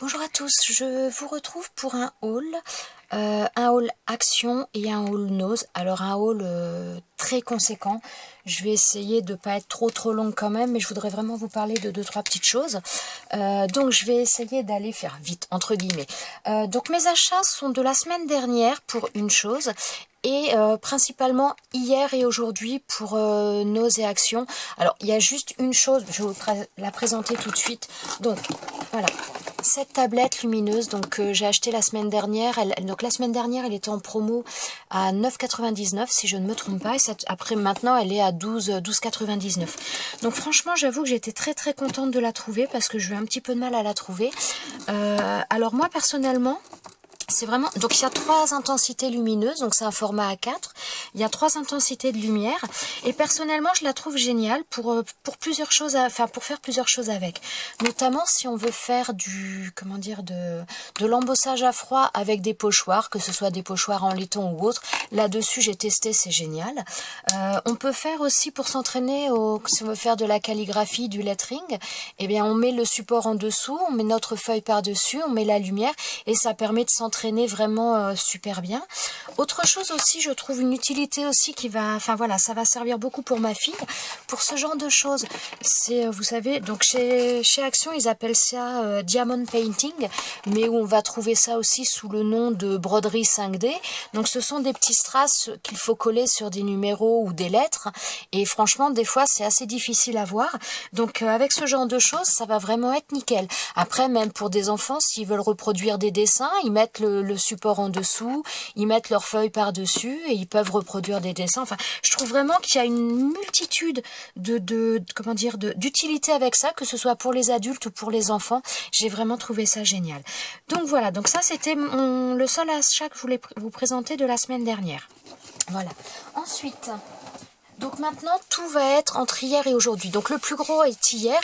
Bonjour à tous, je vous retrouve pour un haul Action et un haul Nose. Alors un haul très conséquent. Je vais essayer de ne pas être trop longue quand même, mais je voudrais vraiment vous parler de 2-3 petites choses. Donc je vais essayer d'aller faire vite, entre guillemets. Donc mes achats sont de la semaine dernière pour une chose, et principalement hier et aujourd'hui pour Nose et Action. Alors il y a juste une chose, je vais vous la présenter tout de suite. Donc voilà, cette tablette lumineuse, donc j'ai acheté la semaine dernière. Donc la semaine dernière, elle était en promo à 9,99 si je ne me trompe pas. Et après maintenant, elle est à 12,99. Donc franchement, j'avoue que j'étais très contente de la trouver parce que j'ai eu un petit peu de mal à la trouver. Alors moi personnellement, c'est vraiment, donc il y a 3 intensités lumineuses, donc c'est un format A4, il y a 3 intensités de lumière, et personnellement je la trouve géniale pour plusieurs choses, pour faire plusieurs choses avec, notamment si on veut faire de l'embossage à froid avec des pochoirs, que ce soit des pochoirs en laiton ou autre. Là-dessus j'ai testé, c'est génial. On peut faire aussi pour s'entraîner, si on veut faire de la calligraphie, du lettering, eh bien on met le support en dessous, on met notre feuille par-dessus, on met la lumière, et ça permet de s'entraîner vraiment super bien. Autre chose aussi, je trouve une utilité aussi qui va, ça va servir beaucoup pour ma fille, pour ce genre de choses. C'est, vous savez, donc chez Action, ils appellent ça diamond painting, mais où on va trouver ça aussi sous le nom de broderie 5D. Donc ce sont des petits strass qu'il faut coller sur des numéros ou des lettres, et franchement, des fois, c'est assez difficile à voir. Donc avec ce genre de choses, ça va vraiment être nickel. Après, même pour des enfants, s'ils veulent reproduire des dessins, ils mettent le support en dessous, ils mettent leur feuille par-dessus et ils peuvent reproduire des dessins. Enfin, je trouve vraiment qu'il y a une multitude d'utilités avec ça, que ce soit pour les adultes ou pour les enfants. J'ai vraiment trouvé ça génial. Donc voilà, donc ça c'était le seul achat que je voulais vous présenter de la semaine dernière. Voilà. Ensuite, donc maintenant, tout va être entre hier et aujourd'hui. Donc le plus gros est hier.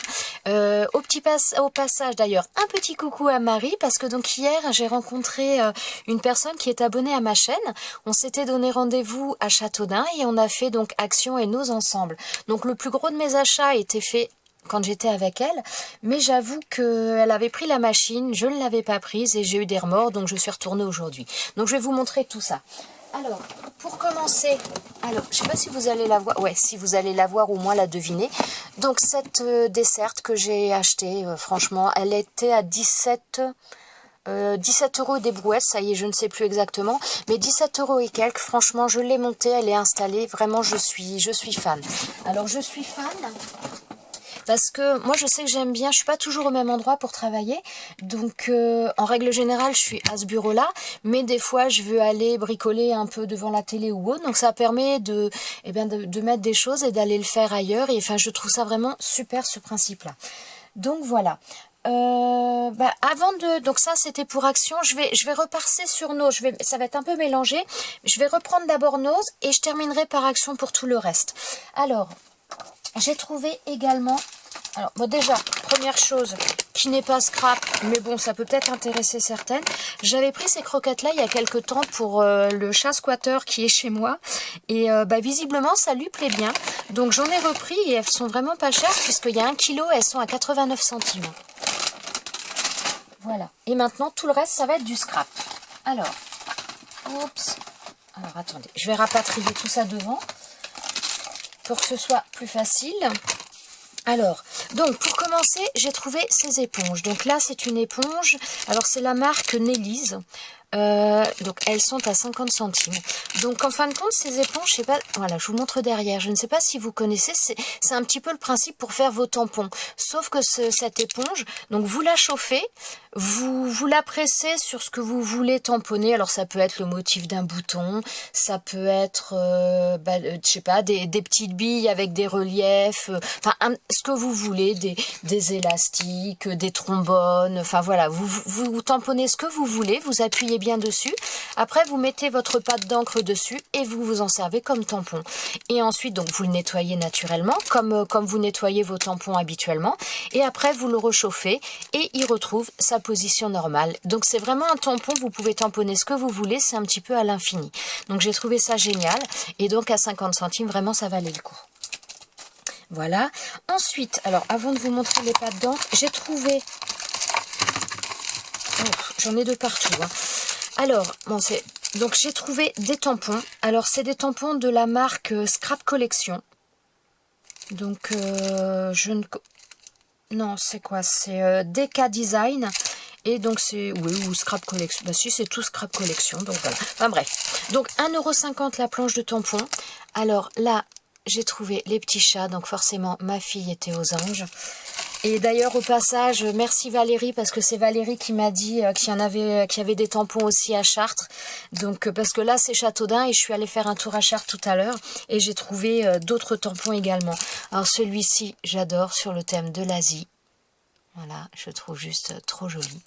Au passage d'ailleurs, un petit coucou à Marie, parce que donc hier, j'ai rencontré une personne qui est abonnée à ma chaîne. On s'était donné rendez-vous à Châteaudun et on a fait donc Action et Nose ensemble. Donc le plus gros de mes achats était fait quand j'étais avec elle, mais j'avoue qu'elle avait pris la machine, je ne l'avais pas prise et j'ai eu des remords, donc je suis retournée aujourd'hui. Donc je vais vous montrer tout ça. Alors, pour commencer, je ne sais pas si vous allez la voir, ouais, si vous allez la voir ou moins la deviner. Donc cette desserte que j'ai achetée, franchement, elle était à 17 € des brouettes, ça y est, je ne sais plus exactement, mais 17 € et quelques. Franchement, je l'ai montée, elle est installée, vraiment, je suis fan. Alors, je suis fan parce que moi je sais que j'aime bien, je suis pas toujours au même endroit pour travailler, donc en règle générale je suis à ce bureau là, mais des fois je veux aller bricoler un peu devant la télé ou autre, donc ça permet de mettre des choses et d'aller le faire ailleurs, et enfin je trouve ça vraiment super ce principe là. Donc voilà. Donc ça c'était pour Action, je vais repasser sur Nose, ça va être un peu mélangé, je vais reprendre d'abord Nose et je terminerai par Action pour tout le reste. Alors j'ai trouvé également, alors bon, déjà, première chose qui n'est pas scrap, mais bon, ça peut peut-être intéresser certaines. J'avais pris ces croquettes-là il y a quelques temps pour le chat squatter qui est chez moi. Et visiblement, ça lui plaît bien. Donc j'en ai repris et elles sont vraiment pas chères puisqu'il y a 1 kg, elles sont à 89 centimes. Voilà. Et maintenant, tout le reste, ça va être du scrap. Alors, oups. Alors attendez, je vais rapatrier tout ça devant pour que ce soit plus facile. Alors, donc pour commencer, j'ai trouvé ces éponges. Donc là, c'est une éponge. Alors c'est la marque Nelly's. Donc elles sont à 50 centimes. Donc en fin de compte, ces éponges, je sais pas, voilà, je vous montre derrière. Je ne sais pas si vous connaissez, c'est un petit peu le principe pour faire vos tampons. Sauf que cette éponge, donc vous la chauffez, vous la pressez sur ce que vous voulez tamponner. Alors ça peut être le motif d'un bouton, ça peut être, je sais pas, des petites billes avec des reliefs, ce que vous voulez, des élastiques, des trombones, enfin voilà, vous tamponnez ce que vous voulez, vous appuyez bien dessus, après vous mettez votre pâte d'encre dessus et vous vous en servez comme tampon. Et ensuite donc vous le nettoyez naturellement comme vous nettoyez vos tampons habituellement, et après vous le réchauffez et il retrouve sa position normale. Donc c'est vraiment un tampon, vous pouvez tamponner ce que vous voulez, c'est un petit peu à l'infini. Donc j'ai trouvé ça génial, et donc à 50 centimes vraiment ça valait le coup. Voilà. Ensuite, alors avant de vous montrer les pâtes d'encre, j'ai trouvé j'en ai de partout. Hein. Alors, bon, donc j'ai trouvé des tampons. Alors, c'est des tampons de la marque Scrap Collection. Donc, je ne... Non, c'est quoi? C'est DK Design. Et donc, c'est... Oui, ou Scrap Collection. Bah si, c'est tout Scrap Collection. Donc, voilà. Enfin, bref. Donc, 1,50 € la planche de tampons. Alors, là, j'ai trouvé les petits chats. Donc, forcément, ma fille était aux anges. Et d'ailleurs, au passage, merci Valérie, parce que c'est Valérie qui m'a dit qu'il y avait des tampons aussi à Chartres. Donc, parce que là, c'est Châteaudun et je suis allée faire un tour à Chartres tout à l'heure et j'ai trouvé d'autres tampons également. Alors, celui-ci, j'adore, sur le thème de l'Asie. Voilà, je trouve juste trop joli.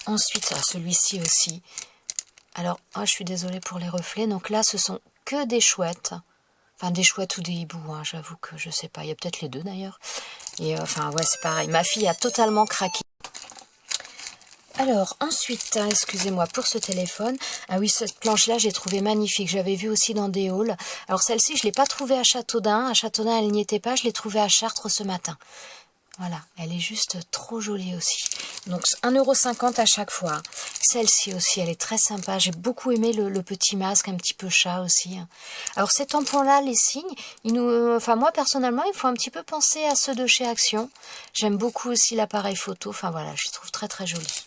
Ensuite, celui-ci aussi. Alors, je suis désolée pour les reflets. Donc là, ce sont que des chouettes. Enfin, des chouettes ou des hiboux, hein, j'avoue que je sais pas. Il y a peut-être les deux d'ailleurs. Et enfin, ouais, c'est pareil. Ma fille a totalement craqué. Alors, ensuite, excusez-moi pour ce téléphone. Ah oui, cette planche-là, j'ai trouvé magnifique. J'avais vu aussi dans des hauls. Alors, celle-ci, je ne l'ai pas trouvée à Châteaudun. À Châteaudun, elle n'y était pas. Je l'ai trouvée à Chartres ce matin. Voilà, elle est juste trop jolie aussi. Donc 1,50 € à chaque fois. Celle-ci aussi, elle est très sympa. J'ai beaucoup aimé le petit masque, un petit peu chat aussi. Alors ces tampons-là, les signes, enfin moi personnellement, il faut un petit peu penser à ceux de chez Action. J'aime beaucoup aussi l'appareil photo. Enfin voilà, je les trouve très très jolis.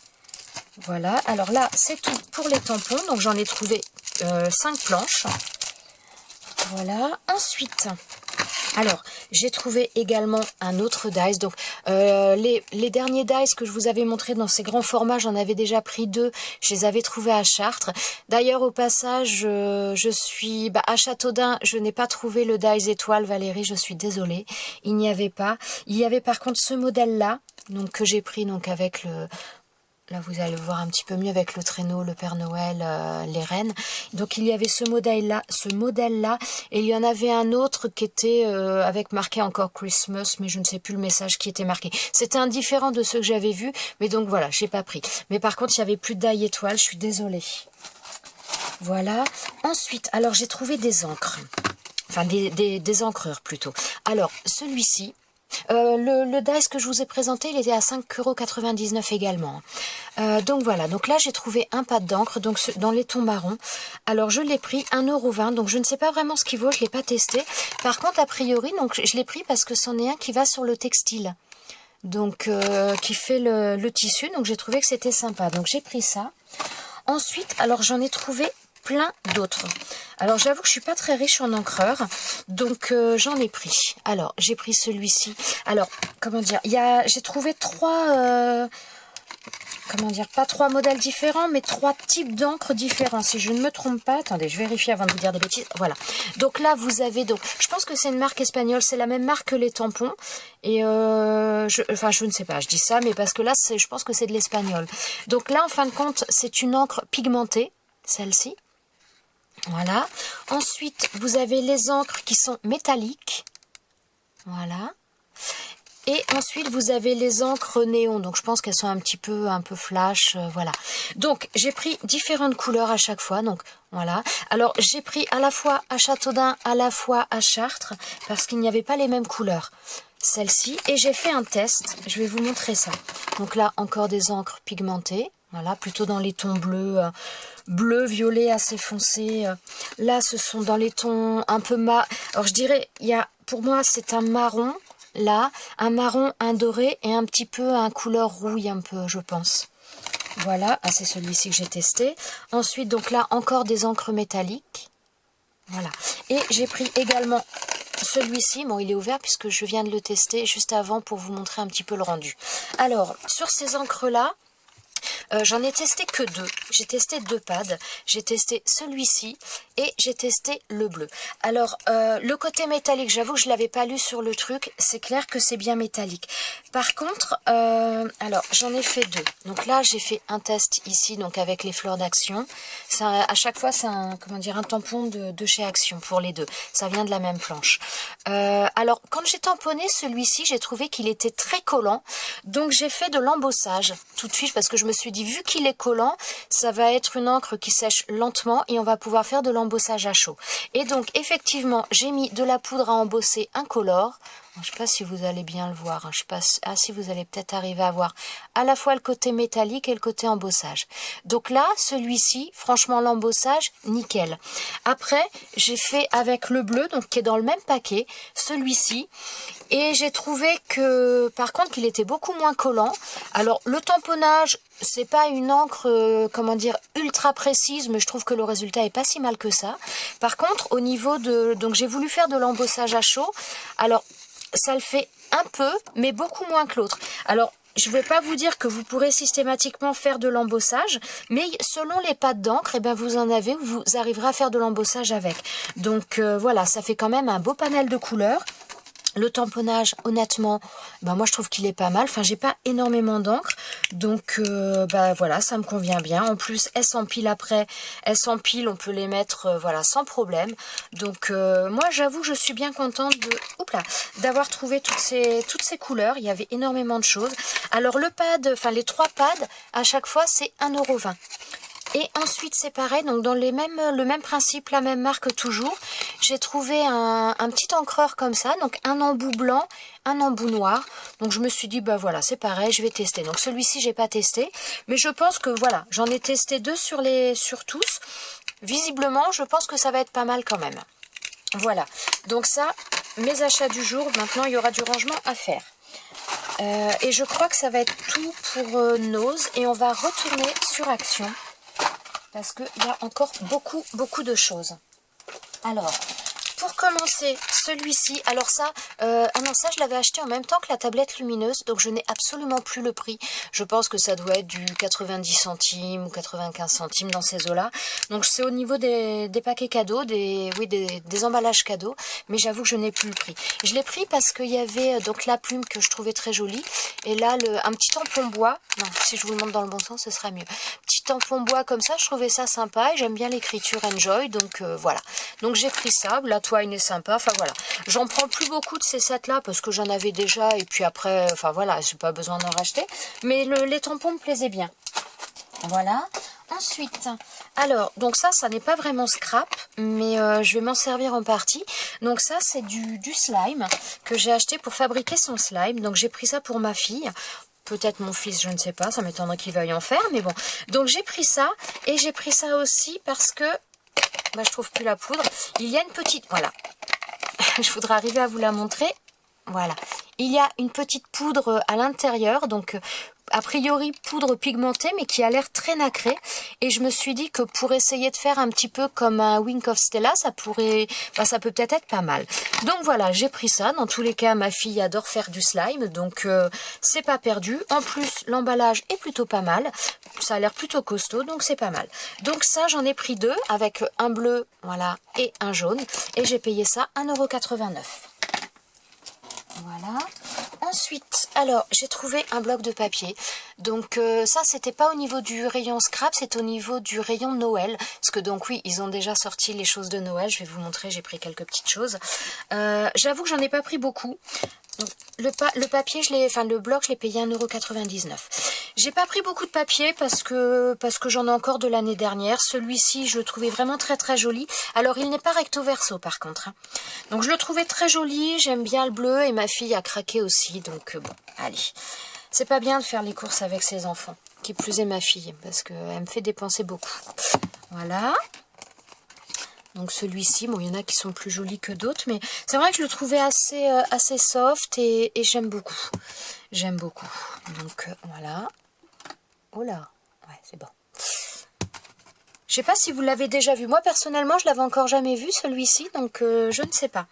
Voilà, alors là, c'est tout pour les tampons. Donc j'en ai trouvé 5 planches. Voilà, ensuite... Alors, j'ai trouvé également un autre dice. Donc, les derniers dice que je vous avais montrés dans ces grands formats, j'en avais déjà pris 2. Je les avais trouvés à Chartres. D'ailleurs, au passage, je suis à Châteaudun. Je n'ai pas trouvé le dice étoile, Valérie. Je suis désolée. Il n'y avait pas. Il y avait par contre ce modèle-là, donc que j'ai pris donc avec le... Là, vous allez voir un petit peu mieux avec le traîneau, le Père Noël, les rennes. Donc, il y avait ce modèle-là, et il y en avait un autre qui était avec marqué encore Christmas, mais je ne sais plus le message qui était marqué. C'était indifférent de ceux que j'avais vus, mais donc voilà, j'ai pas pris. Mais par contre, il n'y avait plus de die étoile, je suis désolée. Voilà. Ensuite, alors j'ai trouvé des encres. Enfin, des encreurs plutôt. Alors, celui-ci... le dice que je vous ai présenté, il était à 5,99 € également. Donc voilà, donc là j'ai trouvé un pad d'encre donc dans les tons marrons. Alors je l'ai pris 1,20 €, donc je ne sais pas vraiment ce qu'il vaut, je ne l'ai pas testé. Par contre, a priori, donc je l'ai pris parce que c'en est un qui va sur le textile. Donc qui fait le tissu, donc j'ai trouvé que c'était sympa. Donc j'ai pris ça. Ensuite, alors j'en ai trouvé plein d'autres. Alors j'avoue que je suis pas très riche en encreur, donc j'en ai pris. Alors j'ai pris celui-ci. Alors comment dire, j'ai trouvé pas 3 modèles différents, mais 3 types d'encre différents. Si je ne me trompe pas, attendez, je vérifie avant de vous dire des bêtises. Voilà. Donc là vous avez je pense que c'est une marque espagnole, c'est la même marque que les tampons. Et je ne sais pas, je dis ça, mais parce que là je pense que c'est de l'espagnol. Donc là en fin de compte c'est une encre pigmentée, celle-ci. Voilà. Ensuite, vous avez les encres qui sont métalliques. Voilà. Et ensuite, vous avez les encres néon. Donc, je pense qu'elles sont un peu flash. Voilà. Donc, j'ai pris différentes couleurs à chaque fois. Donc, voilà. Alors, j'ai pris à la fois à Châteaudun, à la fois à Chartres, parce qu'il n'y avait pas les mêmes couleurs. Celle-ci. Et j'ai fait un test. Je vais vous montrer ça. Donc là, encore des encres pigmentées. Voilà, plutôt dans les tons bleus, bleu, violet assez foncé. Là, ce sont dans les tons un peu Alors, je dirais, pour moi, c'est un marron. Là, un marron, un doré et un petit peu un couleur rouille un peu, je pense. Voilà, c'est celui-ci que j'ai testé. Ensuite, donc là, encore des encres métalliques. Voilà. Et j'ai pris également celui-ci. Bon, il est ouvert puisque je viens de le tester juste avant pour vous montrer un petit peu le rendu. Alors, sur ces encres-là, j'en ai testé que 2. J'ai testé 2 pads. J'ai testé celui-ci et j'ai testé le bleu. Alors, le côté métallique, j'avoue que je ne l'avais pas lu sur le truc. C'est clair que c'est bien métallique. Par contre, alors, j'en ai fait 2. Donc là, j'ai fait un test ici, donc avec les fleurs d'Action. À chaque fois, c'est un tampon de chez Action pour les deux. Ça vient de la même planche. Alors, quand j'ai tamponné celui-ci, j'ai trouvé qu'il était très collant. Donc, j'ai fait de l'embossage tout de suite parce que je me suis dit, vu qu'il est collant, ça va être une encre qui sèche lentement et on va pouvoir faire de l'embossage à chaud. Et donc, effectivement, j'ai mis de la poudre à embosser incolore. Je ne sais pas si vous allez bien le voir. Je sais pas si vous allez peut-être arriver à voir à la fois le côté métallique et le côté embossage. Donc là, celui-ci, franchement, l'embossage, nickel. Après, j'ai fait avec le bleu, donc qui est dans le même paquet, celui-ci. Et j'ai trouvé que, par contre, qu'il était beaucoup moins collant. Alors, le tamponnage, c'est pas une encre, comment dire, ultra précise, mais je trouve que le résultat est pas si mal que ça. Par contre, au niveau de... Donc, j'ai voulu faire de l'embossage à chaud. Alors, ça le fait un peu, mais beaucoup moins que l'autre. Alors, je ne vais pas vous dire que vous pourrez systématiquement faire de l'embossage, mais selon les pattes d'encre, eh ben vous en avez, vous arriverez à faire de l'embossage avec. Donc voilà, ça fait quand même un beau panel de couleurs. Le tamponnage, honnêtement, ben moi je trouve qu'il est pas mal. Enfin, j'ai pas énormément d'encre, donc ben voilà, ça me convient bien. En plus, elles s'empilent après, elles s'empilent, on peut les mettre, voilà, sans problème. Donc moi, j'avoue, je suis bien contente de, d'avoir trouvé toutes ces couleurs. Il y avait énormément de choses. Alors le pad, enfin les 3 pads, à chaque fois, c'est 1,20 €. Et ensuite, c'est pareil, donc dans le même principe, la même marque toujours. J'ai trouvé un petit encreur comme ça, donc un embout blanc, un embout noir. Donc je me suis dit, bah voilà, c'est pareil, je vais tester. Donc celui-ci, j'ai pas testé, mais je pense que voilà, j'en ai testé 2 sur tous. Visiblement, je pense que ça va être pas mal quand même. Voilà, donc ça, mes achats du jour. Maintenant, il y aura du rangement à faire. Et je crois que ça va être tout pour Nose. Et on va retourner sur Action, parce qu'il y a encore beaucoup de choses. Alors, pour commencer, celui-ci, alors ça, non, ça je l'avais acheté en même temps que la tablette lumineuse, donc je n'ai absolument plus le prix. Je pense que ça doit être du 90 centimes ou 95 centimes dans ces eaux-là. Donc c'est au niveau des paquets cadeaux, des emballages cadeaux, mais j'avoue que je n'ai plus le prix. Je l'ai pris parce qu'il y avait donc la plume que je trouvais très jolie, et là un petit tampon bois. Non, si je vous le montre dans le bon sens, ce sera mieux. Petit tampon bois comme ça, je trouvais ça sympa, et j'aime bien l'écriture Enjoy, donc voilà. Donc j'ai pris ça, la toile est sympa, enfin voilà. J'en prends plus beaucoup de ces sets là parce que j'en avais déjà, et puis après, enfin voilà, j'ai pas besoin d'en racheter. Mais les tampons me plaisaient bien. Voilà. Ensuite, alors, donc ça n'est pas vraiment scrap, mais je vais m'en servir en partie. Donc ça, c'est du slime que j'ai acheté pour fabriquer son slime. Donc j'ai pris ça pour ma fille. Peut-être mon fils, je ne sais pas, ça m'étonnerait qu'il veuille en faire, mais bon. Donc j'ai pris ça, et j'ai pris ça aussi parce que je trouve plus la poudre. Il y a une petite, voilà. Je voudrais arriver à vous la montrer. Voilà. Il y a une petite poudre à l'intérieur, donc a priori poudre pigmentée, mais qui a l'air très nacrée. Et je me suis dit que pour essayer de faire un petit peu comme un Wink of Stella, ça pourrait, ça peut peut-être être pas mal. Donc voilà, j'ai pris ça. Dans tous les cas, ma fille adore faire du slime, donc c'est pas perdu. En plus, l'emballage est plutôt pas mal. Ça a l'air plutôt costaud, donc c'est pas mal. Donc ça, j'en ai pris 2 avec un bleu, voilà, et un jaune. Et j'ai payé ça 1,89 €. Voilà. Ensuite, alors, j'ai trouvé un bloc de papier. Donc ça, c'était pas au niveau du rayon scrap, c'est au niveau du rayon Noël. Parce que donc oui, ils ont déjà sorti les choses de Noël. Je vais vous montrer, j'ai pris quelques petites choses. J'avoue que j'en ai pas pris beaucoup. Donc, le papier, le bloc, je l'ai payé 1,99 €. J'ai pas pris beaucoup de papier parce que j'en ai encore de l'année dernière. Celui-ci, je le trouvais vraiment très très joli. Alors, il n'est pas recto verso par contre. Donc, je le trouvais très joli. J'aime bien le bleu et ma fille a craqué aussi. Donc, bon, allez. C'est pas bien de faire les courses avec ses enfants. Qui plus est ma fille, parce qu'elle me fait dépenser beaucoup. Voilà. Donc celui-ci, bon, il y en a qui sont plus jolis que d'autres, mais c'est vrai que je le trouvais assez soft et j'aime beaucoup. J'aime beaucoup. Donc voilà. Oh là, ouais, c'est bon. Je sais pas si vous l'avez déjà vu. Moi, personnellement, je l'avais encore jamais vu, celui-ci, donc je ne sais pas.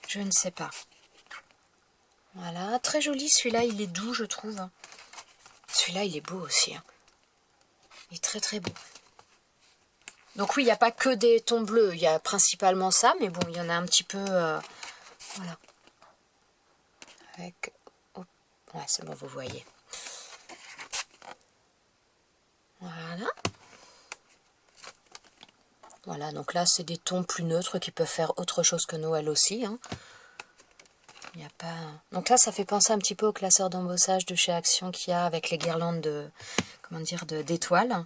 Je ne sais pas. Voilà, très joli, celui-là, il est doux, je trouve. Celui-là, il est beau aussi. Hein. Il est très très beau. Donc oui, il n'y a pas que des tons bleus, il y a principalement ça, mais bon, il y en a un petit peu, voilà. Avec, oh, ouais, c'est bon, vous voyez. Voilà. Voilà, donc là, c'est des tons plus neutres qui peuvent faire autre chose que Noël aussi. Hein. Il n'y a pas... Donc là, ça fait penser un petit peu au classeur d'embossage de chez Action qu'il y a avec les guirlandes de, comment dire, d'étoiles.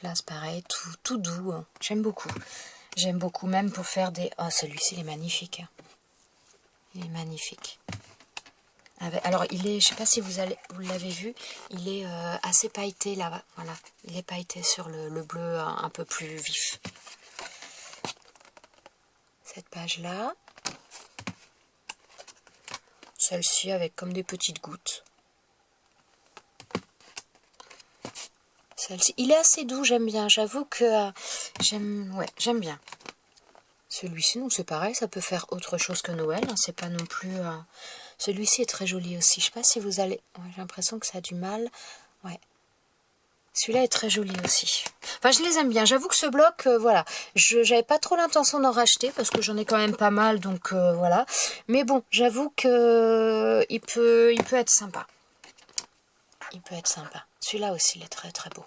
Là, c'est pareil, tout doux. Hein. J'aime beaucoup. J'aime beaucoup, même pour faire des... Oh, celui-ci, il est magnifique. Il est magnifique. Alors, il est, je sais pas si vous l'avez vu, il est assez pailleté là. Voilà, il est pailleté sur le bleu un peu plus vif. Cette page-là. Celle-ci avec comme des petites gouttes. Celle-ci, il est assez doux, j'aime bien. J'avoue que j'aime bien. Celui-ci, donc c'est pareil, ça peut faire autre chose que Noël. Hein, c'est pas non plus. Celui-ci est très joli aussi. Je sais pas si vous allez. Ouais, j'ai l'impression que ça a du mal. Ouais. Celui-là est très joli aussi. Enfin, je les aime bien. J'avoue que ce bloc, voilà. J'avais pas trop l'intention d'en racheter parce que j'en ai quand même pas mal, donc voilà. Mais bon, j'avoue que il peut être sympa. Il peut être sympa. Celui-là aussi, il est très très beau.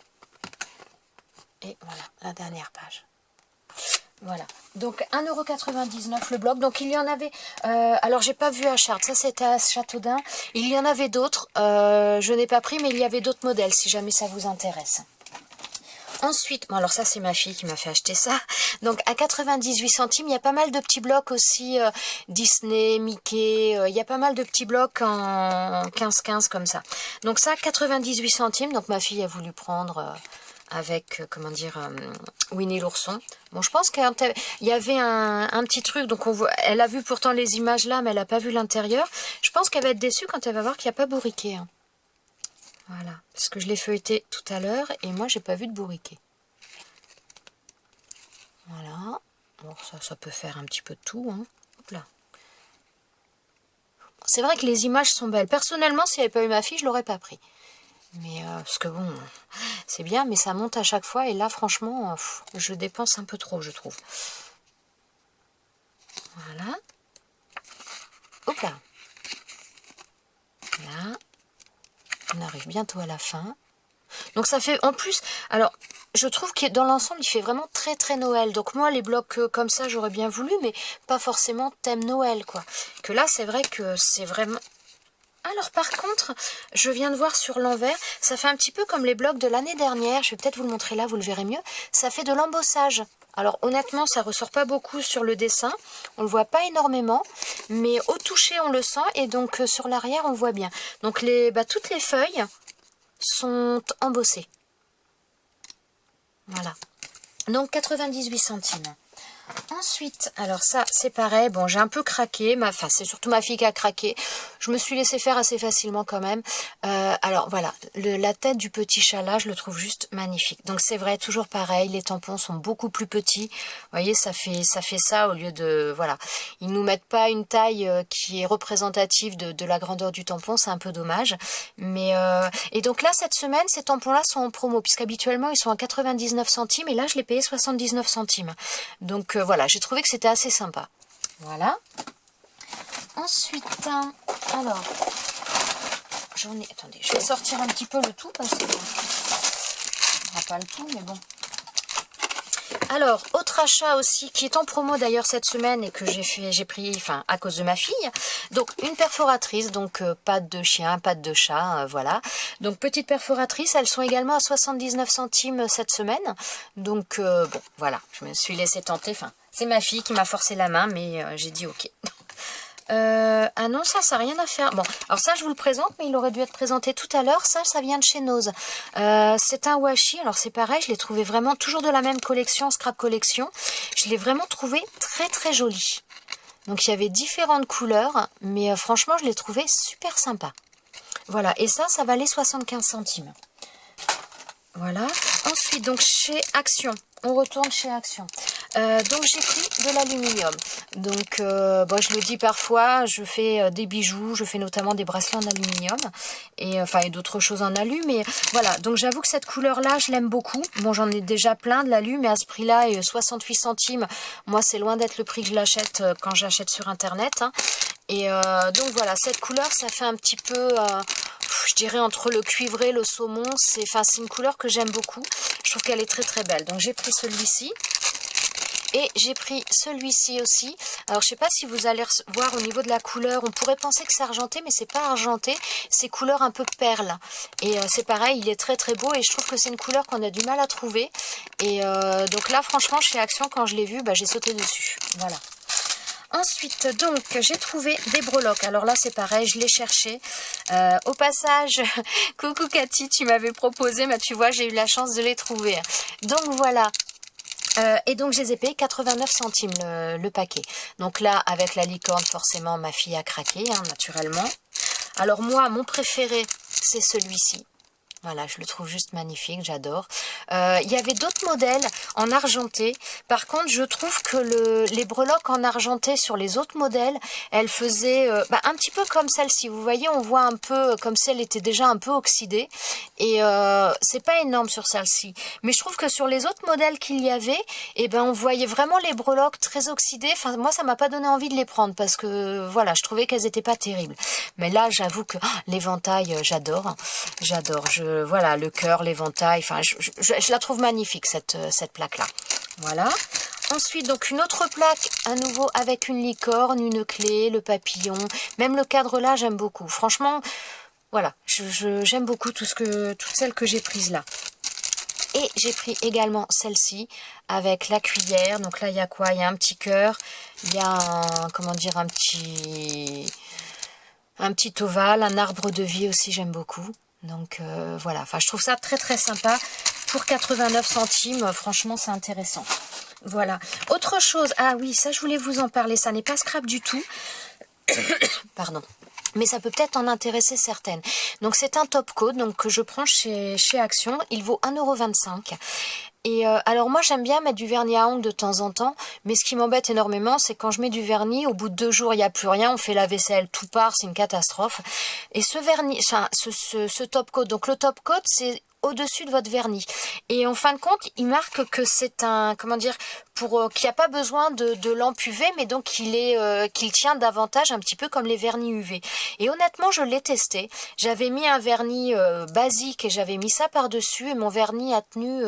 Et voilà, la dernière page. Voilà, donc 1,99 € le bloc. Donc il y en avait, alors j'ai pas vu à Chartres, ça c'était à Châteaudun. Il y en avait d'autres, je n'ai pas pris, mais il y avait d'autres modèles si jamais ça vous intéresse. Ensuite, bon alors ça c'est ma fille qui m'a fait acheter ça. Donc à 98 centimes, il y a pas mal de petits blocs aussi, Disney, Mickey, il y a pas mal de petits blocs en 15-15 comme ça. Donc ça 98 centimes, donc ma fille a voulu prendre... avec, comment dire, Winnie l'ourson. Bon, je pense qu'il y avait un petit truc, donc elle a vu pourtant les images là, mais elle n'a pas vu l'intérieur. Je pense qu'elle va être déçue quand elle va voir qu'il n'y a pas bourriquet. Hein. Voilà, parce que je l'ai feuilleté tout à l'heure, et moi, j'ai pas vu de bourriquet. Voilà, bon, ça peut faire un petit peu de tout. Hein. Hop là. C'est vrai que les images sont belles. Personnellement, si elle n'avait pas eu ma fille, je l'aurais pas pris. Mais parce que bon, c'est bien, mais ça monte à chaque fois. Et là, franchement, je dépense un peu trop, je trouve. Voilà. Hop là. Là. On arrive bientôt à la fin. Donc ça fait, en plus, alors, je trouve que dans l'ensemble, il fait vraiment très très Noël. Donc moi, les blocs comme ça, j'aurais bien voulu, mais pas forcément thème Noël, quoi. Que là, c'est vrai que c'est vraiment... Alors par contre, je viens de voir sur l'envers, ça fait un petit peu comme les blocs de l'année dernière. Je vais peut-être vous le montrer là, vous le verrez mieux. Ça fait de l'embossage. Alors honnêtement, ça ressort pas beaucoup sur le dessin. On le voit pas énormément, mais au toucher, on le sent. Et donc sur l'arrière, on le voit bien. Donc toutes les feuilles sont embossées. Voilà. Donc 98 centimes. Ensuite, alors ça, c'est pareil. Bon, j'ai un peu craqué. Enfin, c'est surtout ma fille qui a craqué. Je me suis laissé faire assez facilement quand même. Alors, voilà. La tête du petit chat là, je le trouve juste magnifique. Donc, c'est vrai, toujours pareil. Les tampons sont beaucoup plus petits. Vous voyez, ça fait ça au lieu de... Voilà. Ils nous mettent pas une taille qui est représentative de la grandeur du tampon. C'est un peu dommage. Mais et donc là, cette semaine, ces tampons-là sont en promo. Puisqu'habituellement, ils sont à 99 centimes. Et là, je les payais 79 centimes. Donc, voilà, j'ai trouvé que c'était assez sympa. Voilà. Ensuite, alors, attendez, je vais sortir un petit peu le tout parce que on n'a pas le tout, mais bon. Alors, autre achat aussi, qui est en promo d'ailleurs cette semaine et que j'ai pris, enfin, à cause de ma fille. Donc, une perforatrice, donc pattes de chien, pattes de chat, voilà. Donc, petite perforatrice, elles sont également à 79 centimes cette semaine. Donc, bon, voilà, je me suis laissée tenter, enfin, c'est ma fille qui m'a forcé la main, mais j'ai dit ok. Ah non, ça n'a rien à faire. Bon, alors ça, je vous le présente, mais il aurait dû être présenté tout à l'heure. Ça vient de chez Nose. C'est un washi. Alors, c'est pareil, je l'ai trouvé vraiment toujours de la même collection, Scrap Collection. Je l'ai vraiment trouvé très, très joli. Donc, il y avait différentes couleurs, mais franchement, je l'ai trouvé super sympa. Voilà, et ça valait 75 centimes. Voilà. Ensuite, donc, chez Action. On retourne chez Action. Donc j'ai pris de l'aluminium. Donc bon, je le dis parfois, je fais des bijoux, je fais notamment des bracelets en aluminium et enfin et d'autres choses en alu, mais voilà. Donc j'avoue que cette couleur là, je l'aime beaucoup. Bon, j'en ai déjà plein de l'alu, mais à ce prix-là, 68 centimes, moi c'est loin d'être le prix que je l'achète quand j'achète sur internet. Hein. Et donc voilà, cette couleur, ça fait un petit peu, je dirais entre le cuivré, le saumon. C'est une couleur que j'aime beaucoup. Je trouve qu'elle est très très belle. Donc j'ai pris celui-ci. Et j'ai pris celui-ci aussi. Alors, je sais pas si vous allez voir au niveau de la couleur. On pourrait penser que c'est argenté, mais c'est pas argenté. C'est couleur un peu perle. Et c'est pareil, il est très très beau. Et je trouve que c'est une couleur qu'on a du mal à trouver. Et donc là, franchement, chez Action, quand je l'ai vu, j'ai sauté dessus. Voilà. Ensuite, donc, j'ai trouvé des breloques. Alors là, c'est pareil, je l'ai cherché. Au passage, coucou Cathy, tu m'avais proposé, mais tu vois, j'ai eu la chance de les trouver. Donc voilà. Et donc, je les ai payés 89 centimes le paquet. Donc là, avec la licorne, forcément, ma fille a craqué, hein, naturellement. Alors moi, mon préféré, c'est celui-ci. Voilà, je le trouve juste magnifique, j'adore. Il y avait d'autres modèles en argenté. Par contre, je trouve que les breloques en argenté sur les autres modèles, elles faisaient un petit peu comme celle-ci. Vous voyez, on voit un peu comme si elle était déjà un peu oxydée. Et c'est pas énorme sur celle-ci. Mais je trouve que sur les autres modèles qu'il y avait, eh ben, on voyait vraiment les breloques très oxydées. Enfin, moi, ça m'a pas donné envie de les prendre parce que, voilà, je trouvais qu'elles étaient pas terribles. Mais là, j'avoue que l'éventail, j'adore. J'adore. Voilà, le cœur, l'éventail, enfin, je la trouve magnifique, cette plaque-là. Voilà. Ensuite, donc, une autre plaque, à nouveau, avec une licorne, une clé, le papillon. Même le cadre là, j'aime beaucoup. Franchement, voilà, j'aime beaucoup toutes celles que j'ai prises là. Et j'ai pris également celle-ci, avec la cuillère. Donc là, il y a quoi? Il y a un petit cœur, il y a un petit ovale, un arbre de vie aussi, j'aime beaucoup. Donc voilà, enfin je trouve ça très très sympa. Pour 89 centimes, franchement c'est intéressant. Voilà. Autre chose, ah oui, ça je voulais vous en parler, ça n'est pas scrap du tout. Pardon. Mais ça peut peut-être en intéresser certaines. Donc c'est un top coat donc, que je prends chez Action. Il vaut 1,25 €. Et alors moi j'aime bien mettre du vernis à ongles de temps en temps, mais ce qui m'embête énormément c'est quand je mets du vernis, au bout de 2 jours il n'y a plus rien, on fait la vaisselle, tout part, c'est une catastrophe. Et ce vernis, enfin ce top coat, donc le top coat c'est au-dessus de votre vernis. Et en fin de compte, il marque que c'est un, comment dire, pour qu'il n'y a pas besoin de lampe UV, mais donc qu'il tient davantage, un petit peu comme les vernis UV. Et honnêtement, je l'ai testé. J'avais mis un vernis basique et j'avais mis ça par-dessus et mon vernis a tenu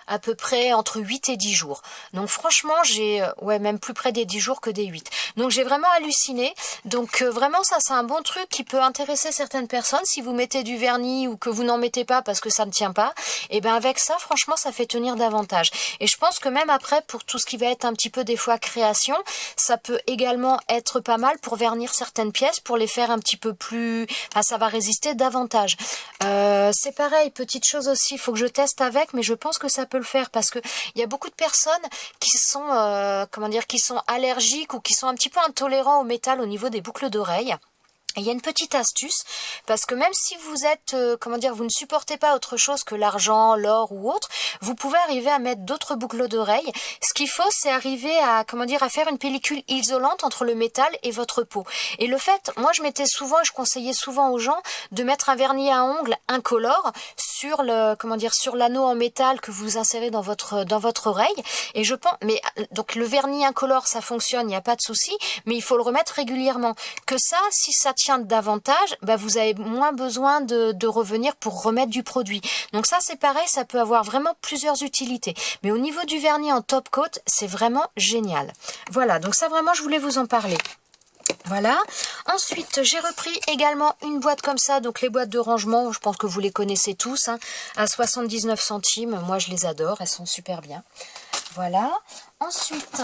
à peu près entre 8 et 10 jours. Donc franchement, j'ai même plus près des 10 jours que des 8. Donc j'ai vraiment halluciné. Donc vraiment, ça c'est un bon truc qui peut intéresser certaines personnes. Si vous mettez du vernis ou que vous n'en mettez pas parce que ça ne tient pas, et bien avec ça, franchement, ça fait tenir davantage. Et je pense que même après, pour tout ce qui va être un petit peu des fois création, ça peut également être pas mal pour vernir certaines pièces, pour les faire un petit peu plus... Enfin, ça va résister davantage. C'est pareil, petite chose aussi, il faut que je teste avec, mais je pense que ça peut le faire parce que il y a beaucoup de personnes qui sont, qui sont allergiques ou qui sont un petit peu intolérants au métal au niveau des boucles d'oreilles. Et il y a une petite astuce, parce que même si vous êtes, vous ne supportez pas autre chose que l'argent, l'or ou autre, vous pouvez arriver à mettre d'autres boucles d'oreilles. Ce qu'il faut, c'est arriver à, à faire une pellicule isolante entre le métal et votre peau. Et le fait, moi je mettais souvent, je conseillais souvent aux gens de mettre un vernis à ongles incolore sur le, sur l'anneau en métal que vous insérez dans votre oreille. Et je pense, mais donc le vernis incolore, ça fonctionne, il n'y a pas de souci, mais il faut le remettre régulièrement. Que ça, si ça tient davantage, vous avez moins besoin de revenir pour remettre du produit. Donc ça c'est pareil, ça peut avoir vraiment plusieurs utilités. Mais au niveau du vernis en top coat, c'est vraiment génial. Voilà, donc ça vraiment je voulais vous en parler. Voilà. Ensuite, j'ai repris également une boîte comme ça, donc les boîtes de rangement, je pense que vous les connaissez tous, hein, à 79 centimes. Moi, je les adore, elles sont super bien. Voilà. Ensuite,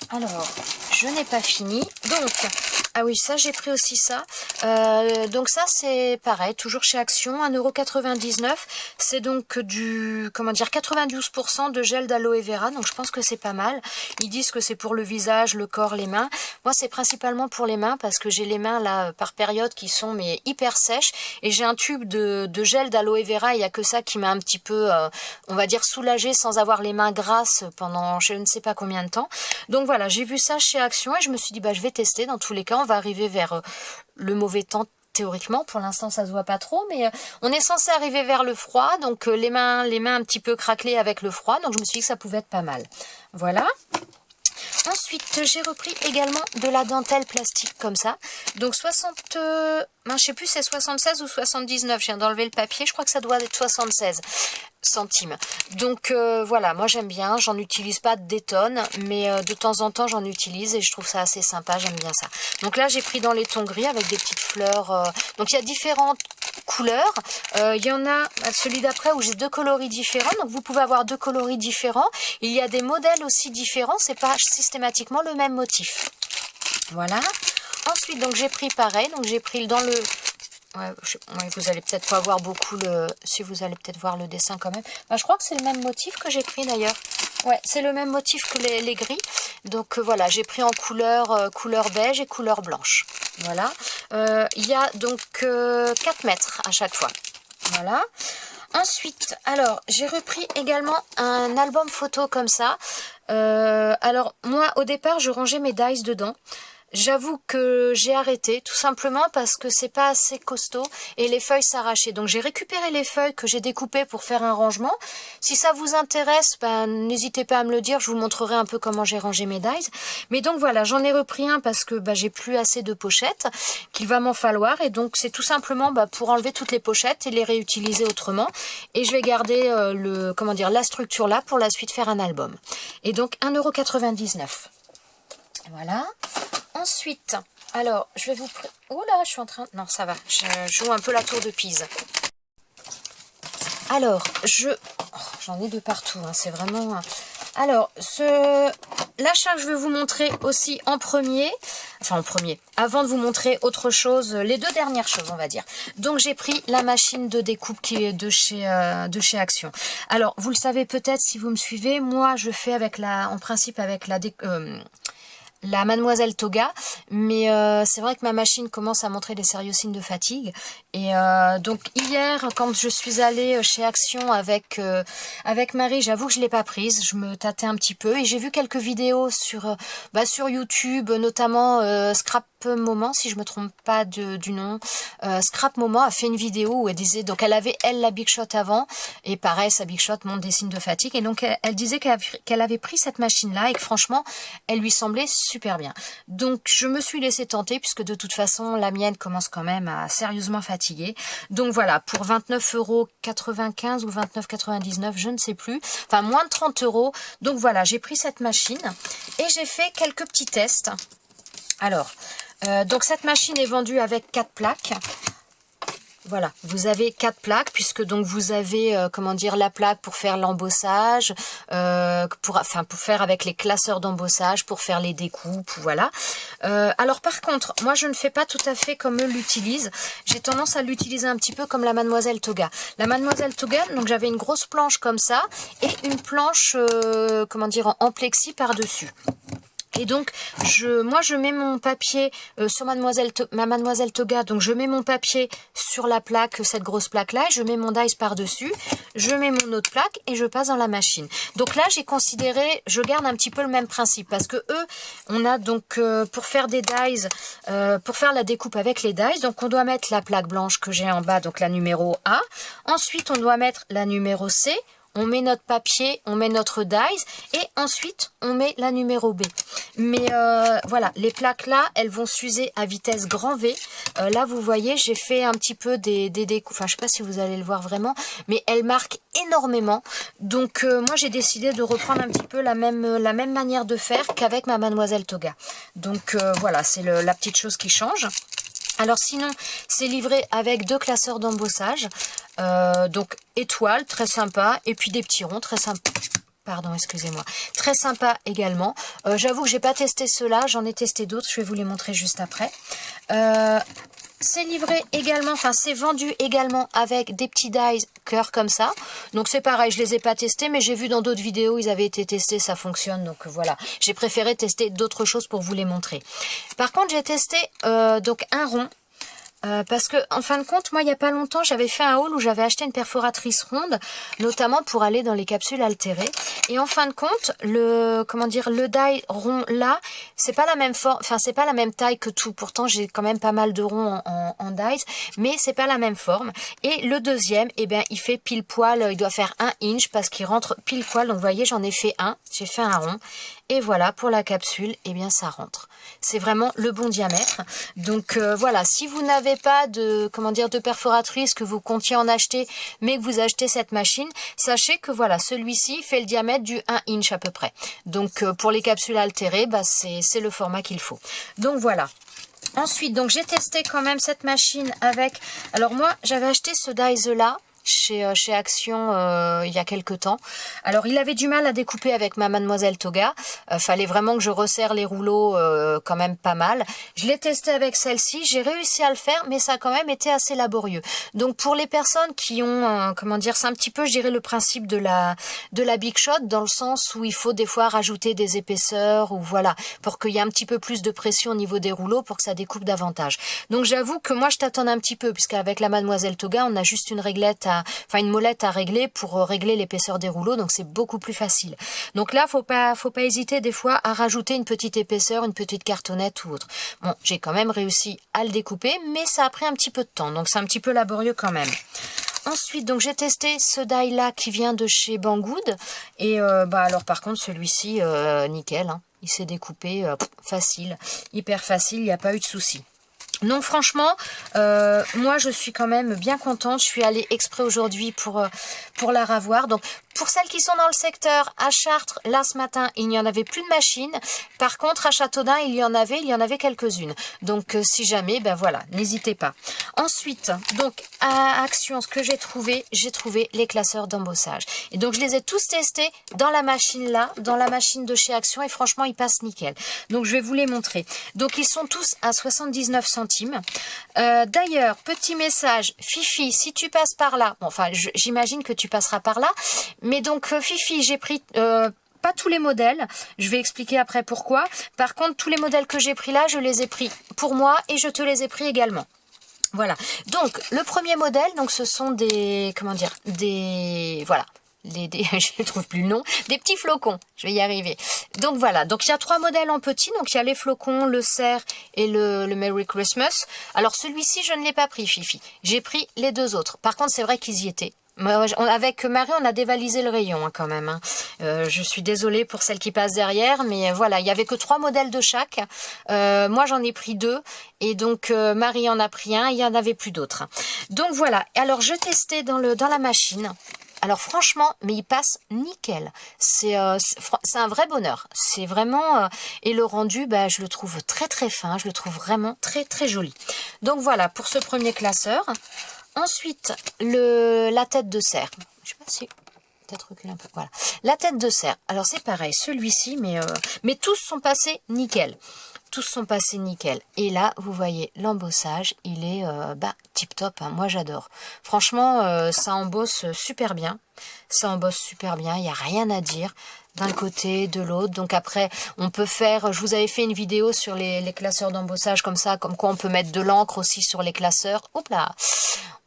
alors, je n'ai pas fini. Donc, ah oui, ça, j'ai pris aussi ça. Donc ça, c'est pareil, toujours chez Action, 1,99 €. C'est donc du, 92% de gel d'aloe vera. Donc je pense que c'est pas mal. Ils disent que c'est pour le visage, le corps, les mains. Moi, c'est principalement pour les mains parce que j'ai les mains là par période qui sont mais hyper sèches. Et j'ai un tube de gel d'aloe vera. Il n'y a que ça qui m'a un petit peu, on va dire, soulagée sans avoir les mains grasses pendant je ne sais pas combien de temps. Donc voilà, j'ai vu ça chez Action et je me suis dit, je vais tester. Dans tous les cas, on va arriver vers le mauvais temps théoriquement. Pour l'instant, ça se voit pas trop, mais on est censé arriver vers le froid. Donc les mains un petit peu craquelées avec le froid. Donc je me suis dit que ça pouvait être pas mal. Voilà. Ensuite, j'ai repris également de la dentelle plastique comme ça. Donc 60... je sais plus, c'est 76 ou 79. Je viens d'enlever le papier. Je crois que ça doit être 76 centimes. Donc voilà, moi j'aime bien. J'en utilise pas des tonnes, mais de temps en temps j'en utilise et je trouve ça assez sympa. J'aime bien ça. Donc là, j'ai pris dans les tons gris avec des petites fleurs. Donc il y a différentes couleurs. Il y en a celui d'après où j'ai 2 coloris différents. Donc vous pouvez avoir 2 coloris différents. Il y a des modèles aussi différents. C'est pas systématiquement le même motif. Voilà. Ensuite, donc j'ai pris pareil. Donc j'ai pris dans le... Ouais, vous allez peut-être pas voir beaucoup le... Si vous allez peut-être voir le dessin quand même. Bah, je crois que c'est le même motif que j'ai pris d'ailleurs. Ouais, c'est le même motif que les gris. Donc voilà, j'ai pris en couleur beige et couleur blanche. Voilà. Il y a donc 4 mètres à chaque fois. Voilà. Ensuite, alors, j'ai repris également un album photo comme ça. Alors, moi, au départ, je rangeais mes dies dedans. J'avoue que j'ai arrêté, tout simplement parce que c'est pas assez costaud et les feuilles s'arrachaient. Donc j'ai récupéré les feuilles que j'ai découpées pour faire un rangement. Si ça vous intéresse, ben, n'hésitez pas à me le dire, je vous montrerai un peu comment j'ai rangé mes dies. Mais donc voilà, j'en ai repris un parce que ben, j'ai plus assez de pochettes, qu'il va m'en falloir. Et donc c'est tout simplement ben, pour enlever toutes les pochettes et les réutiliser autrement. Et je vais garder la structure là pour la suite faire un album. Et donc 1,99 €. Voilà. Ensuite, alors, je vais vous... Oh là, je suis en train... Non, ça va, je joue un peu la tour de Pise. Alors, j'en ai de partout, hein, c'est vraiment... Alors, l'achat que je vais vous montrer aussi en premier, avant de vous montrer autre chose, les 2 dernières choses, on va dire. Donc, j'ai pris la machine de découpe qui est de chez Action. Alors, vous le savez peut-être si vous me suivez, moi, je fais en principe avec la Mademoiselle Toga, mais c'est vrai que ma machine commence à montrer des sérieux signes de fatigue. Et donc hier, quand je suis allée chez Action avec Marie, j'avoue que je l'ai pas prise, je me tâtais un petit peu et j'ai vu quelques vidéos sur YouTube, notamment Scrap Moment, si je me trompe pas du nom. Scrap Moment a fait une vidéo où elle disait, donc elle avait la Big Shot avant, et pareil, sa Big Shot montre des signes de fatigue, et donc elle disait qu'elle avait pris cette machine-là et que franchement, elle lui semblait super bien. Donc je me suis laissée tenter, puisque de toute façon, la mienne commence quand même à sérieusement fatiguer. Donc voilà, pour 29,95 € ou 29,99 €, je ne sais plus, enfin moins de 30 €. Donc voilà, j'ai pris cette machine et j'ai fait quelques petits tests. Alors, donc cette machine est vendue avec 4 plaques. Voilà, vous avez 4 plaques, puisque donc vous avez la plaque pour faire l'embossage, pour faire avec les classeurs d'embossage, pour faire les découpes, voilà. Alors par contre, moi je ne fais pas tout à fait comme eux l'utilisent. J'ai tendance à l'utiliser un petit peu comme la Mademoiselle Toga. La Mademoiselle Toga, donc j'avais une grosse planche comme ça et une planche en plexi par-dessus. Et donc, moi je mets mon papier sur ma Mademoiselle Toga, donc je mets mon papier sur la plaque, cette grosse plaque-là, je mets mon dies par-dessus, je mets mon autre plaque et je passe dans la machine. Donc là, j'ai considéré, je garde un petit peu le même principe, parce que eux, on a donc, pour faire des dies, pour faire la découpe avec les dies, donc on doit mettre la plaque blanche que j'ai en bas, donc la numéro A. Ensuite, on doit mettre la numéro C. On met notre papier, on met notre dies et ensuite on met la numéro B. Mais voilà, les plaques là, elles vont s'user à vitesse grand V. Là, vous voyez, j'ai fait un petit peu des découpes. Enfin, je sais pas si vous allez le voir vraiment, mais elles marquent énormément. Donc moi, j'ai décidé de reprendre un petit peu la même manière de faire qu'avec ma Mademoiselle Toga. Donc voilà, c'est la petite chose qui change. Alors sinon, c'est livré avec 2 classeurs d'embossage. Donc étoiles, très sympa, et puis des petits ronds, très sympa. Pardon, excusez-moi. Très sympa également. J'avoue que j'ai pas testé ceux-là, j'en ai testé d'autres, je vais vous les montrer juste après. C'est livré également, c'est vendu également avec des petits dies cœur comme ça. Donc c'est pareil, je les ai pas testés, mais j'ai vu dans d'autres vidéos, ils avaient été testés, ça fonctionne. Donc voilà, j'ai préféré tester d'autres choses pour vous les montrer. Par contre, j'ai testé donc un rond. Parce que en fin de compte, moi il n'y a pas longtemps, j'avais fait un haul où j'avais acheté une perforatrice ronde, notamment pour aller dans les capsules altérées. Et en fin de compte, le die rond là, c'est pas la même forme, c'est pas la même taille que tout. Pourtant, j'ai quand même pas mal de ronds en dies, mais c'est pas la même forme. Et le deuxième, il fait pile poil, il doit faire 1 inch parce qu'il rentre pile poil. Donc vous voyez, j'en ai fait un, j'ai fait un rond. Et voilà, pour la capsule, ça rentre. C'est vraiment le bon diamètre. Donc voilà, si vous n'avez pas de perforatrice, que vous comptiez en acheter, mais que vous achetez cette machine, sachez que voilà, celui-ci fait le diamètre du 1 inch à peu près. Donc pour les capsules altérées, c'est le format qu'il faut. Donc voilà. Ensuite, donc j'ai testé quand même cette machine avec... Alors moi, j'avais acheté ce dies là chez Action il y a quelques temps. Alors il avait du mal à découper avec ma Mademoiselle Toga. Fallait vraiment que je resserre les rouleaux quand même pas mal. Je l'ai testé avec celle-ci, j'ai réussi à le faire, mais ça a quand même été assez laborieux. Donc pour les personnes qui ont, comment dire, c'est un petit peu, je dirais, le principe de la Big Shot, dans le sens où il faut des fois rajouter des épaisseurs, ou voilà, pour qu'il y ait un petit peu plus de pression au niveau des rouleaux, pour que ça découpe davantage. Donc j'avoue que moi je tâtonne un petit peu, puisqu'avec la Mademoiselle Toga, on a juste une réglette une molette à régler pour régler l'épaisseur des rouleaux, donc c'est beaucoup plus facile. Donc là, faut pas hésiter des fois à rajouter une petite épaisseur, une petite cartonnette ou autre. Bon, j'ai quand même réussi à le découper, mais ça a pris un petit peu de temps, donc c'est un petit peu laborieux quand même. Ensuite, donc j'ai testé ce die là qui vient de chez Banggood, et alors par contre celui-ci, nickel, hein. Il s'est découpé facile, hyper facile, il n'y a pas eu de souci. Donc franchement, moi je suis quand même bien contente. Je suis allée exprès aujourd'hui pour la ravoir. Donc pour celles qui sont dans le secteur, à Chartres, là ce matin, il n'y en avait plus de machines. Par contre, à Châteaudun, il y en avait quelques-unes. Donc si jamais, ben voilà, n'hésitez pas. Ensuite, donc à Action, ce que j'ai trouvé les classeurs d'embossage. Et donc je les ai tous testés dans la machine là, dans la machine de chez Action, et franchement ils passent nickel. Donc je vais vous les montrer. Donc ils sont tous à 79 centimes. D'ailleurs, petit message, Fifi, si tu passes par là, bon, enfin j'imagine que tu passeras par là, mais donc Fifi, j'ai pris pas tous les modèles, je vais expliquer après pourquoi. Par contre, tous les modèles que j'ai pris là, je les ai pris pour moi et je te les ai pris également. Voilà, donc le premier modèle, donc ce sont des, comment dire, voilà, je ne trouve plus le nom, des petits flocons, je vais y arriver. Donc voilà, donc il y a 3 modèles en petit, donc il y a les flocons, le cerf et le Merry Christmas. Alors celui-ci, je ne l'ai pas pris, Fifi, j'ai pris les 2 autres. Par contre, c'est vrai qu'ils y étaient. Avec Marie, on a dévalisé le rayon hein, quand même. Hein. Je suis désolée pour celles qui passent derrière, mais voilà, il n'y avait que 3 modèles de chaque. Moi, j'en ai pris 2, et donc Marie en a pris un, il n'y en avait plus d'autres. Donc voilà, alors je testais dans la machine. Alors franchement, mais il passe nickel. C'est un vrai bonheur. C'est vraiment... et le rendu, je le trouve très très fin. Je le trouve vraiment très très joli. Donc voilà, pour ce premier classeur. Ensuite, la tête de cerf. Je sais pas si... Peut-être reculer un peu. Voilà. La tête de cerf. Alors c'est pareil, celui-ci, mais tous sont passés nickel. Tous sont passés nickel. Et là, vous voyez, l'embossage, il est tip top. Hein. Moi, j'adore. Franchement, ça embosse super bien. Ça embosse super bien. Il n'y a rien à dire d'un côté, de l'autre. Donc après, on peut faire... Je vous avais fait une vidéo sur les classeurs d'embossage comme ça, comme quoi on peut mettre de l'encre aussi sur les classeurs. Hop là!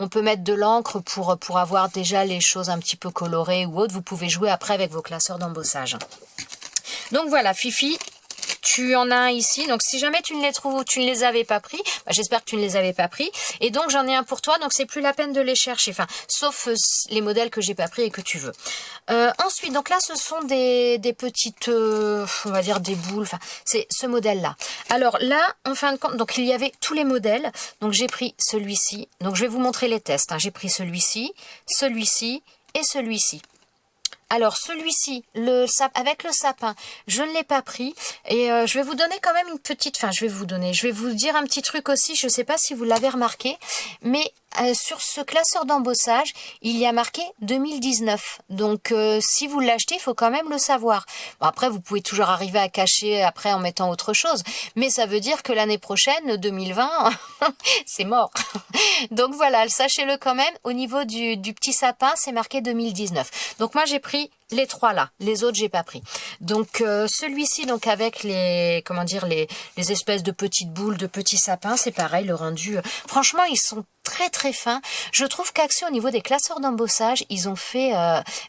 On peut mettre de l'encre pour avoir déjà les choses un petit peu colorées ou autres. Vous pouvez jouer après avec vos classeurs d'embossage. Donc voilà, Fifi... Tu en as un ici, donc si jamais tu ne les trouves ou tu ne les avais pas pris, j'espère que tu ne les avais pas pris, et donc j'en ai un pour toi, donc c'est plus la peine de les chercher, enfin, sauf les modèles que j'ai pas pris et que tu veux. Ensuite, donc là, ce sont des petites, on va dire des boules, enfin, c'est ce modèle-là. Alors là, en fin de compte, donc il y avait tous les modèles, donc j'ai pris celui-ci, donc je vais vous montrer les tests, hein. J'ai pris celui-ci, celui-ci et celui-ci. Alors celui-ci, avec le sapin, je ne l'ai pas pris, et je vais vous donner quand même une petite, je vais vous dire un petit truc aussi, je ne sais pas si vous l'avez remarqué, mais sur ce classeur d'embossage, il y a marqué 2019, donc si vous l'achetez, il faut quand même le savoir. Bon, après, vous pouvez toujours arriver à cacher après en mettant autre chose, mais ça veut dire que l'année prochaine, 2020, c'est mort. Donc voilà, sachez-le quand même, au niveau du petit sapin, c'est marqué 2019. Donc moi, j'ai pris les 3 là, les autres j'ai pas pris. Donc celui-ci, donc avec les, comment dire, les espèces de petites boules, de petits sapins, c'est pareil, le rendu, franchement ils sont très très fins. Je trouve qu'Action, au niveau des classeurs d'embossage, ils ont fait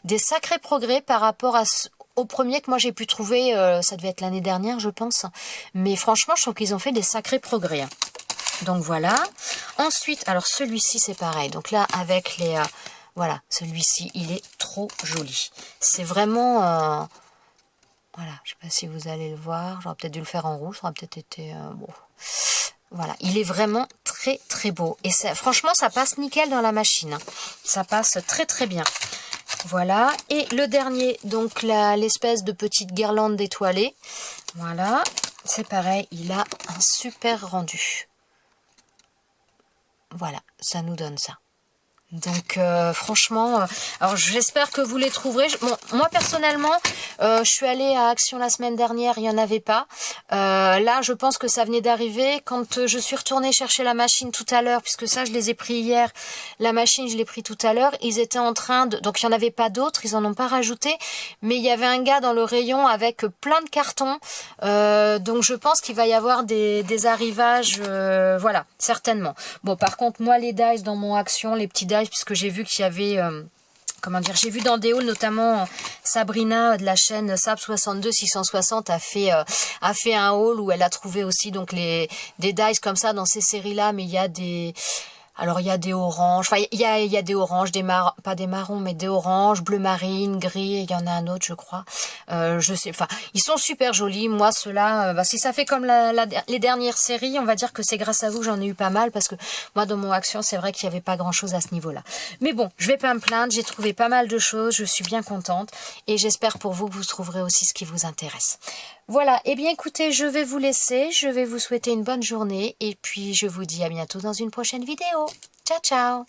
des sacrés progrès par rapport au premier que moi j'ai pu trouver, ça devait être l'année dernière je pense, mais franchement je trouve qu'ils ont fait des sacrés progrès. Hein. Donc voilà. Ensuite, alors celui-ci c'est pareil, donc là avec les... voilà, celui-ci, il est trop joli. C'est vraiment... voilà, je ne sais pas si vous allez le voir. J'aurais peut-être dû le faire en rouge, ça aurait peut-être été... bon. Voilà, il est vraiment très très beau. Et ça, franchement, ça passe nickel dans la machine. Hein. Ça passe très très bien. Voilà, et le dernier, donc l'espèce de petite guirlande étoilée. Voilà, c'est pareil, il a un super rendu. Voilà, ça nous donne ça. Donc franchement, alors j'espère que vous les trouverez. Bon, moi personnellement, je suis allée à Action la semaine dernière, il n'y en avait pas. Là, je pense que ça venait d'arriver. Quand je suis retournée chercher la machine tout à l'heure, puisque ça je les ai pris hier, la machine je l'ai pris tout à l'heure, ils étaient en train de... Donc il n'y en avait pas d'autres, ils en ont pas rajouté, mais il y avait un gars dans le rayon avec plein de cartons. Donc je pense qu'il va y avoir des arrivages, voilà, certainement. Bon, par contre, moi les dice dans mon Action, les petits dice, puisque j'ai vu qu'il y avait, comment dire, j'ai vu dans des hauls, notamment Sabrina de la chaîne Sab62 660 a fait un haul où elle a trouvé aussi donc des dice comme ça dans ces séries-là, mais il y a des... Alors, il y a des oranges, enfin, il y a des oranges, pas des marrons, mais des oranges, bleu marine, gris, il y en a un autre, je crois. Je sais, enfin, ils sont super jolis. Moi, ceux-là, si ça fait comme les dernières séries, on va dire que c'est grâce à vous que j'en ai eu pas mal, parce que moi, dans mon Action, c'est vrai qu'il n'y avait pas grand-chose à ce niveau-là. Mais bon, je vais pas me plaindre, j'ai trouvé pas mal de choses, je suis bien contente, et j'espère pour vous que vous trouverez aussi ce qui vous intéresse. Voilà, eh bien écoutez, je vais vous laisser, je vais vous souhaiter une bonne journée et puis je vous dis à bientôt dans une prochaine vidéo. Ciao, ciao!